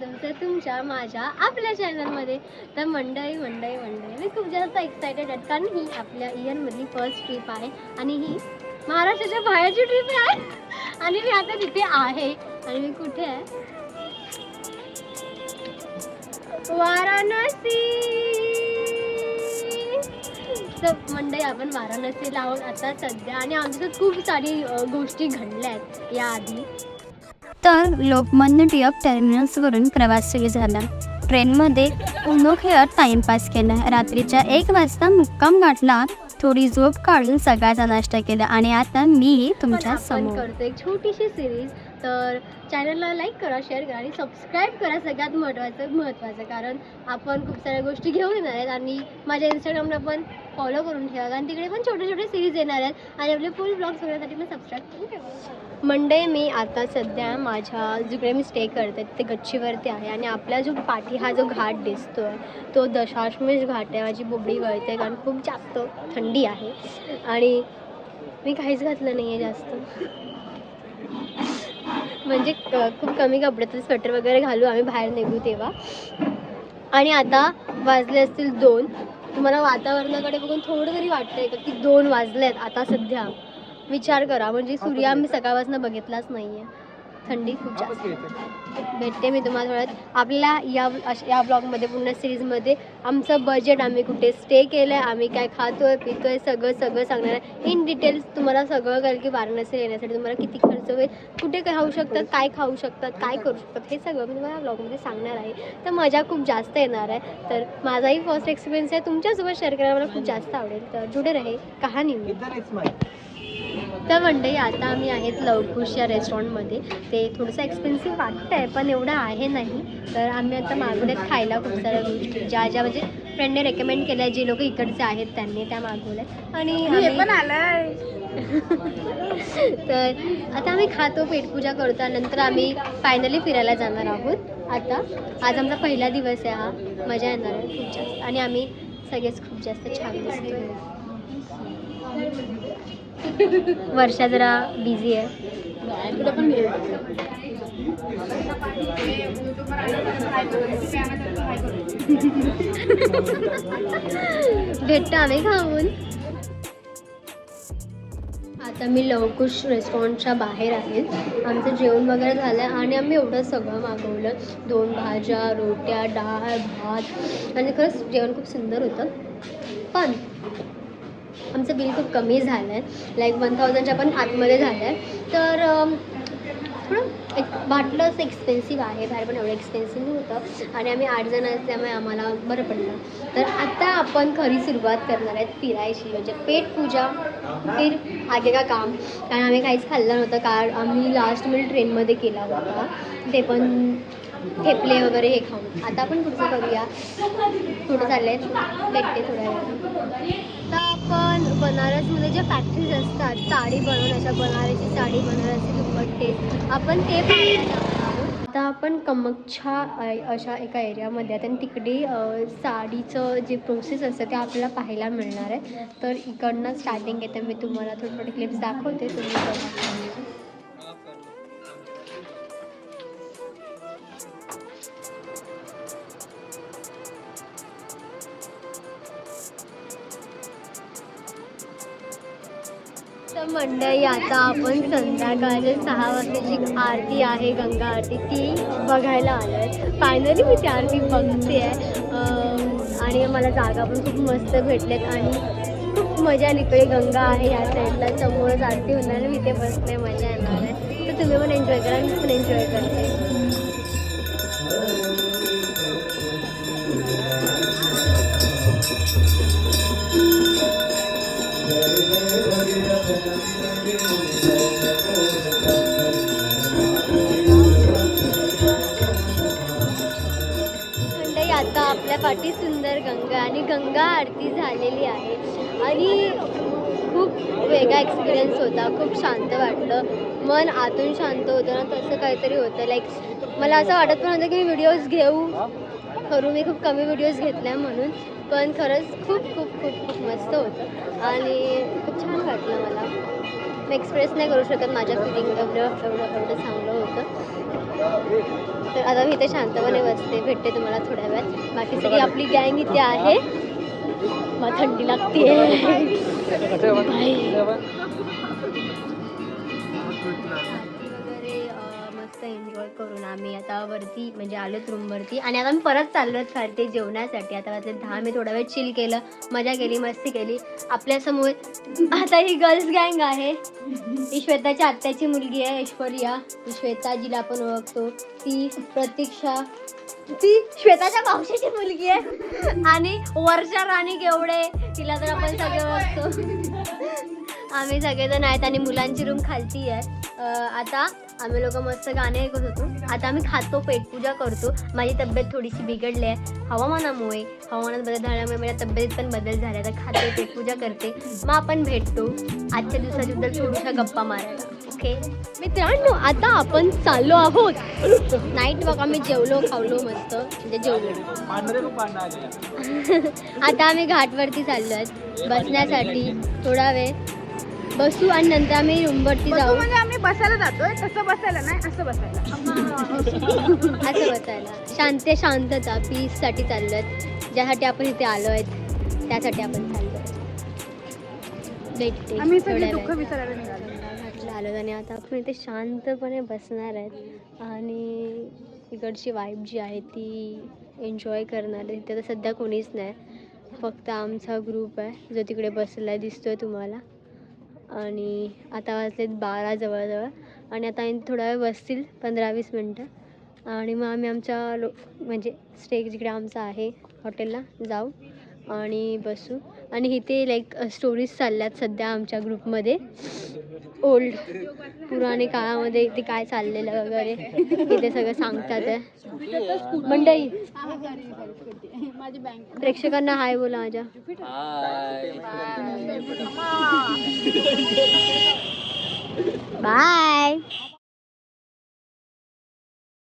तुमचं तुमच्या माझ्या आपल्या चॅनलमध्ये. तर मंडळी मी खूप जास्त एक्सायटेड आहे, कारण ही आपल्या इयरमधली फर्स्ट ट्रिप आहे आणि ही महाराष्ट्राच्या बाहेरची ट्रिप आहे. आणि मी आता तिथे आहे. आणि मी कुठे आहे? वाराणसी. तर मंडळी आपण वाराणसीला आहोत आता सध्या, आणि आमच्यात खूप सारी गोष्टी घडल्या आहेत याआधी. तर लोकमान्य टिळक टर्मिनल्सवरून प्रवास सुरू झाला. ट्रेनमध्ये उनो खेळत टाइमपास केला. रात्रीच्या 1 वाजता मुक्काम गाठला. थोडी झोप काढून सकाळचा नाश्ता केला आणि आता मी तुमच्या समोर करतो एक छोटीशी सिरीज. तर चॅनलला लाईक करा, शेअर करा आणि सबस्क्राईब करा. सगळ्यात महत्त्वाचं कारण आपण खूप साऱ्या गोष्टी घेऊन येणार आहेत आणि माझ्या इंस्टाग्रामला पण फॉलो करून ठेवा, कारण तिकडे पण छोटे सिरीज येणार आहेत आणि आपले फुल ब्लॉग्स बघण्यासाठी पण सबस्क्राईब करून ठेवा. मंडे मी आता सध्या माझ्या जिकडे मी स्टे करते ते गच्चीवरती आहे आणि आपला जो पाठी हा जो घाट दिसतो आहे तो दशाश्वमेध घाट आहे. माझी बोबडी गळते कारण खूप जास्त थंडी आहे आणि मी काहीच घातलं नाही आहे जास्त, म्हणजे खूप कमी कपडे, तर स्वेटर वगैरे घालू आम्ही बाहेर निघू तेव्हा. आणि आता वाजले असतील 2. तुम्हाला वातावरणाकडे बघून थोडं तरी वाटतंय का की 2 वाजले आहेत आता सध्या? विचार करा, म्हणजे सूर्य आम्ही सकाळपासून बघितलाच नाही आहे. थंडी खूप जास्त. भेटते मी तुम्हाला थोड्यात आपल्याला या ब्लॉगमध्ये पूर्ण सिरीजमध्ये आमचं बजेट, आम्ही कुठे स्टे केलं आहे, आम्ही काय खातोय पितोय, सगळं सांगणार आहे इन डिटेल्स तुम्हाला सगळं. कारण की वाराणसी येण्यासाठी तुम्हाला किती खर्च होईल, कुठे काय खाऊ शकतात, काय खाऊ शकतात, काय करू शकतात, हे सगळं मी तुम्हाला या ब्लॉगमध्ये सांगणार आहे. तर मजा खूप जास्त येणार आहे. तर माझाही फर्स्ट एक्सपिरियन्स आहे, तुमच्यासोबत शेअर करायला मला खूप जास्त आवडेल. तर जुडे रहे कहाणी में. तर मंडळी आता आम्ही आहेत लवकुश या रेस्टॉरंटमध्ये. ते थोडंसं एक्सपेन्सिव्ह वाटतं आहे पण एवढं आहे नाही. तर आम्ही आता मागवल्यात खायला खूप साऱ्या गोष्टी, ज्या म्हणजे फ्रेंडने रेकमेंड केल्या, जे लोक इकडचे आहेत त्यांनी त्या मागवल्यात. आणि पण आलं तर आता आम्ही खातो, पेटपूजा करतो, नंतर आम्ही फायनली फिरायला जाणार आहोत. आता आज आमचा पहिला दिवस आहे हा, मजा येणार आहे खूप जास्त आणि आम्ही सगळेच खूप जास्त छान दिसतो. वर्षा जरा बिझी आहे. भेटतो आम्ही खाऊन. आता मी लवकुश रेस्टॉरंटच्या बाहेर आहे. आमचं जेवण वगैरे झालं आहे आणि आम्ही एवढं सगळं मागवलं. 2 भाज्या, रोट्या, डाळ, भात आणि खरंच जेवण खूप सुंदर होतं. पण आमचं बिल खूप कमी झालं आहे, लाईक 1000च्या पण आतमध्ये झालं आहे. तर थोडं एक वाटलं असं एक्सपेन्सिव्ह आहे, बाहेर पण एवढं एक्सपेन्सिव्ह नव्हतं आणि आम्ही 8 जण असल्यामुळे आम्हाला बरं पडलं. तर आता आपण खरी सुरुवात करणार आहेत फिरायची, म्हणजे पेटपूजा फिर आगे का काम. कारण आम्ही काहीच खाल्लं नव्हतं, कारण आम्ही लास्ट मिनिट ट्रेनमध्ये केला होता, ते पण ठेपले वगैरे हे खाऊन. आता आपण पुढचं करूया, थोडं चाललं आहे, भेटते थोड्या वेळाने. आता आपण बनारसमध्ये ज्या फॅक्टरीज असतात साडी बनवण्याच्या, बनारसी साडी बनारसी दुपट्टे, आपण ते पाहायला जाणार आहोत. आता आपण कमकच्या अशा एका एरियामध्ये आहेत आणि तिकडे साडीचं जे प्रोसेस असतं ते आपल्याला पाहायला मिळणार आहे. तर इकडनं स्टार्टिंग येतं, मी तुम्हाला थोडे क्लिप्स दाखवते, तुम्ही बघा. तर मंडळी आता आपण संध्याकाळच्या 6 वाजताची आरती आहे, गंगा आरती, ती बघायला आलो आहे. फायनली मी ती आरती बघते आहे आणि मला जागा पण खूप मस्त भेटल्यात आणि खूप मजा आली. इकडे गंगा आहे या साईडला, समोरच आरती होणार, मी इथे बसले, मजा येणार आहे. तर तुम्ही पण एन्जॉय करा, मी पण एन्जॉय करते. आता आपल्या पाठी सुंदर गंगा आणि गंगा आरती झालेली आहे आणि खूप वेगळा एक्सपिरियन्स होता. खूप शांत वाटलं, मन आतून शांत होतं ना, तसं काहीतरी होतं. लाईक मला असं वाटत पण होतं की मी व्हिडिओज करू, मी खूप कमी व्हिडिओज घेतल्या म्हणून, पण खरंच खूप खूप खूप खूप मस्त होतं आणि खूप छान वाटलं. मला मी एक्सप्रेस नाही करू शकत माझ्या फिलिंग, एवढं चांगलं होतं. तर आता मी इथे शांतपणे बसते, भेटते तुम्हाला थोड्या वेळात. बाकी सगळी आपली गँग इथे आहे. मला थंडी लागते. वगैरे मस्त एन्जॉय करून आम्ही आता वरती म्हणजे आलोच रूमवरती आणि आता मी परत चाललो खालते जेवण्यासाठी. आता वाजले 10. मी थोडा वेळ चिल केलं, मजा केली, मस्ती केली. आपल्यासमोर आता ही गर्ल्स गँग आहे. ही श्वेताच्या आत्याची मुलगी आहे ऐश्वर्या. ही श्वेता जिला आपण ओळखतो. ती प्रतीक्षा, ती श्वेताच्या मावशीची मुलगी आहे. आणि वर्षा राणी केवढे, तिला तर आपण सगळे ओळखतो. आम्ही सगळेजण आहेत आणि मुलांची रूम खालती आहे. आता आम्ही लोक मस्त गाणे ऐकत होतो. आता आम्ही खातो, पेटपूजा करतो. माझी तब्येत थोडीशी बिघडली आहे हवामानामुळे. हवामानात बदल झाल्यामुळे माझ्या तब्येतीत पण बदल झाला. तर खाते, पेटपूजा करते. मग आपण भेटतो आजच्या दिवसाबद्दल थोड्याशा गप्पा मारायला. ओके मित्रांनो, आता आपण चाललो आहोत नाईट वॉक. आम्ही जेवलो खावलो मस्त, म्हणजे जेवलो. आता आम्ही घाटवरती चाललो आहेत बसण्यासाठी. थोडा वेळ बसू आणि नंतर आम्ही रूमवरती जाऊ. म्हणजे आम्ही बसायला जातोय, तसं बसायला नाही, असं बसायला. असं बसायला शांतता पीससाठी चाललो आहेत. ज्यासाठी आपण इथे आलो आहेत त्यासाठी आपण चाललो आहेत. भेटते आम्ही थोड्या सगळे दुःख वेळात. विसरायला निघालो. घाटला आलो आणि आता आपण इथे शांतपणे बसणार आहेत आणि इकडची वाईब जी आहे ती एन्जॉय करणार आहे. इथे तर सध्या कोणीच नाही, फक्त आमचा ग्रुप आहे जो तिकडे बसला दिसतोय तुम्हाला. आणि आता वाजलेत 12 जवळजवळ आणि आता थोडा वेळ बसतील 15-20 मिनटं आणि मग आम्ही आमच्या म्हणजे स्टे जिकडे आमचा आहे हॉटेलला जाऊ आणि बसू. आणि इथे लाईक स्टोरीज चालल्यात सध्या आमच्या ग्रुपमध्ये. ओल्ड पुराणे काळामध्ये इथे काय चाललेलं वगैरे इथे सगळं सांगतात आहे. मंडळी प्रेक्षकांना हाय बोला माझ्या. बाय.